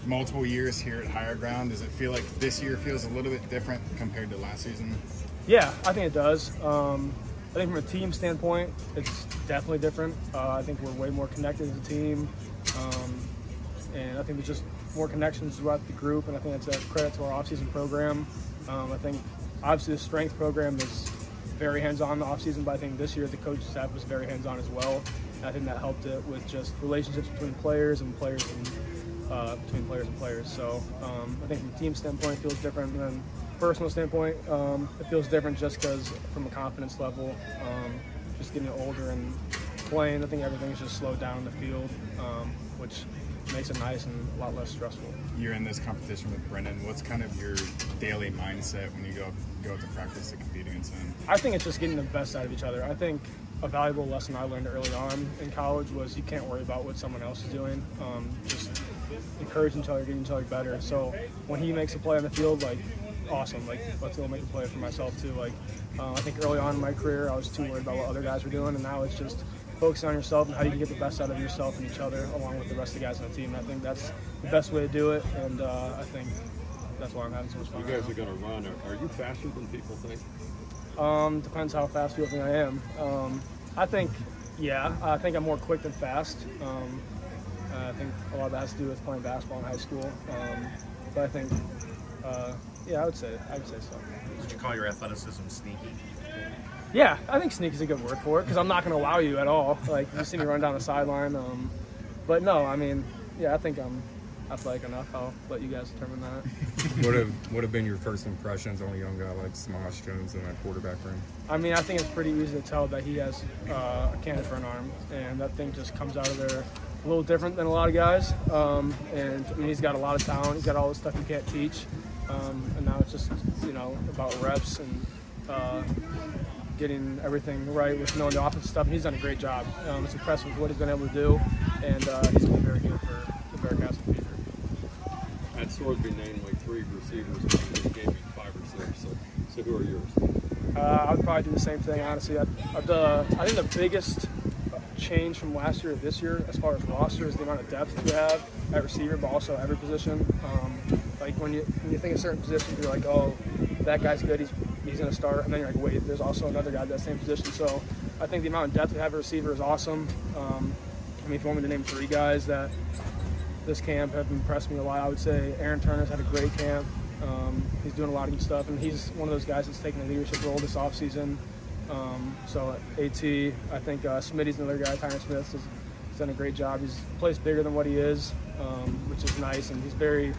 Multiple years here at Higher Ground. Does it feel like this year feels a little bit different compared to last season? Yeah, I think it does. I think from a team standpoint, it's definitely different. I think we're way more connected as a team. And I think there's just more connections throughout the group, and I think that's a credit to our offseason program. I think obviously the strength program is very hands-on in the offseason, but I think this year the coaching staff was very hands-on as well. And I think that helped it with just relationships between players and players and between players and players. So I think from a team standpoint it feels different, and then personal standpoint it feels different just because from a confidence level, just getting older and playing, I think everything's just slowed down in the field, which makes it nice and a lot less stressful. You're in this competition with Brennan. What's kind of your daily mindset when you go to practice to compete against him? I think it's just getting the best out of each other. I think a valuable lesson I learned early on in college was you can't worry about what someone else is doing. Just encouraging each other, getting each other better. So when he makes a play on the field, like, awesome. Like, let's go make a play for myself too. Like, I think early on in my career, I was too worried about what other guys were doing, and now it's just focusing on yourself and how you can get the best out of yourself and each other along with the rest of the guys on the team. And I think that's the best way to do it, and I think that's why I'm having so much fun. You guys are going to run. Are you faster than people think? Depends how fast people think I am. I think I'm more quick than fast. I think a lot of that has to do with playing basketball in high school. But I think, I would say so. Would you call your athleticism sneaky? Yeah, I think sneaky is a good word for it because I'm not going to allow you at all. Like, you see me run down the sideline. But no, I mean, yeah, I think I'm athletic enough. I'll let you guys determine that. What have been your first impressions on a young guy like Smosh Jones in that quarterback room? I mean, I think it's pretty easy to tell that he has a cannon for an arm, and that thing just comes out of there a little different than a lot of guys. And I mean, he's got a lot of talent. He's got all the stuff you can't teach. And now it's just, about reps and getting everything right with knowing the offensive stuff. And he's done a great job. It's impressive what he's been able to do, and he's been very good for the Bearcats in the future. At Swordsby named like 3 receivers, and he gave me 5 or 6. So who are yours? I would probably do the same thing, honestly. I think the biggest change from last year to this year as far as roster is the amount of depth we have at receiver, but also every position. Like when you think of certain positions, you're like, oh, that guy's good, he's going to start, and then you're like, wait, there's also another guy at that same position. So I think the amount of depth we have at receiver is awesome. If you want me to name 3 guys that this camp have impressed me a lot, I would say Aaron Turner's had a great camp. He's doing a lot of good stuff, and he's one of those guys that's taking a leadership role this offseason. So AT, I think Smitty's another guy, Tyron Smith, has done a great job. He's plays bigger than what he is, which is nice, and he's very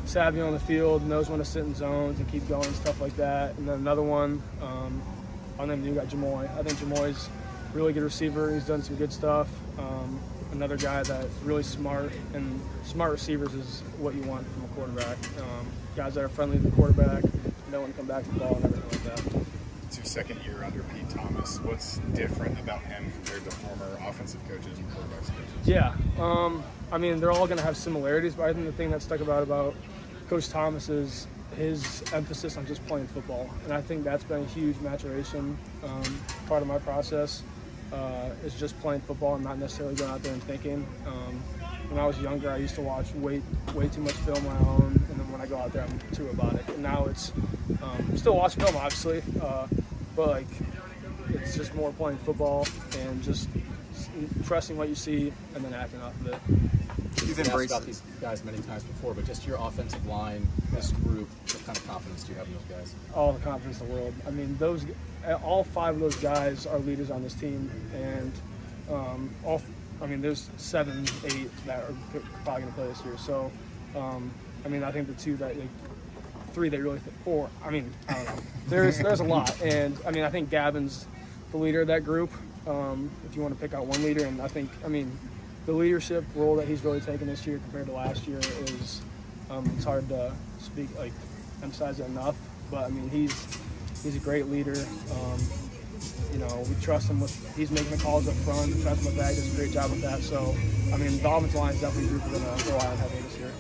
savvy on the field, knows when to sit in zones and keep going, stuff like that. And then another one, I'll name you got Jamoy. I think Jamoy's a really good receiver. He's done some good stuff. Another guy that's really smart, and smart receivers is what you want from a quarterback. Guys that are friendly to the quarterback, know when to come back to the ball and everything like that. It's your second year under Pete Thomas. What's different about him compared to former offensive coaches and quarterbacks coaches? Yeah, I mean, they're all going to have similarities, but I think the thing that stuck about Coach Thomas is his emphasis on just playing football. And I think that's been a huge maturation. Part of my process is just playing football and not necessarily going out there and thinking. When I was younger, I used to watch way too much film on my own, and then when I go out there, I'm too robotic. And now it's still watch film, obviously, but like it's just more playing football and just trusting what you see and then acting off of it. You've embraced about these guys many times before, but just your offensive line, this group, what kind of confidence do you have in those guys? All the confidence in the world. I mean, all 5 of those guys are leaders on this team, and there's 7, 8 that are probably going to play this year. So, I think the 2 that, 3 that really fit 4. I don't know. There's a lot, and I think Gavin's the leader of that group. If you want to pick out one leader, and I think, the leadership role that he's really taken this year compared to last year is, it's hard to emphasize it enough, but he's a great leader. We trust him he's making the calls up front, we trust him with that, he does a great job with that. So, the offensive line is definitely a group we're going to rely on heavily this year.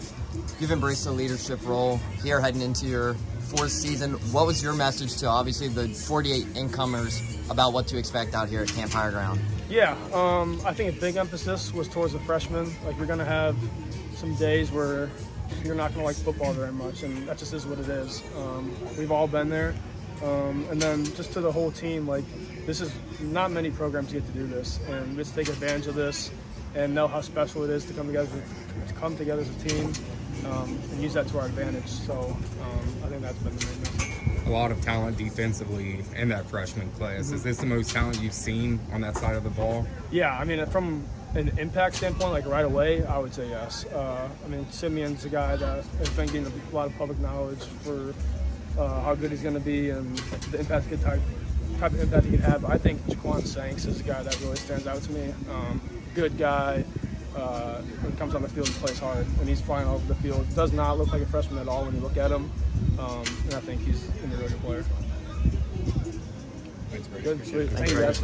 You've embraced the leadership role here heading into your 4th season. What was your message to obviously the 48 incomers about what to expect out here at Camp Higher Ground? Yeah, I think a big emphasis was towards the freshmen. Like, you're going to have some days where you're not going to like football very much, and that just is what it is. We've all been there. And then just to the whole team, like, this is not many programs get to do this, and let's take advantage of this and know how special it is to come together as a team and use that to our advantage. So I think that's been the main message. A lot of talent defensively in that freshman class. Is this the most talent you've seen on that side of the ball? Yeah, I mean, from an impact standpoint, like right away, I would say yes. I mean, Simeon's a guy that has been getting a lot of public knowledge for how good he's going to be and the impact type of impact he can have. I think Jaquan Sanks is a guy that really stands out to me. Good guy. When he comes on the field, he plays hard, and he's flying all over the field. Does not look like a freshman at all when you look at him, and I think he's a really good player. Thanks, Brady. Good, sweet. Thank you, guys.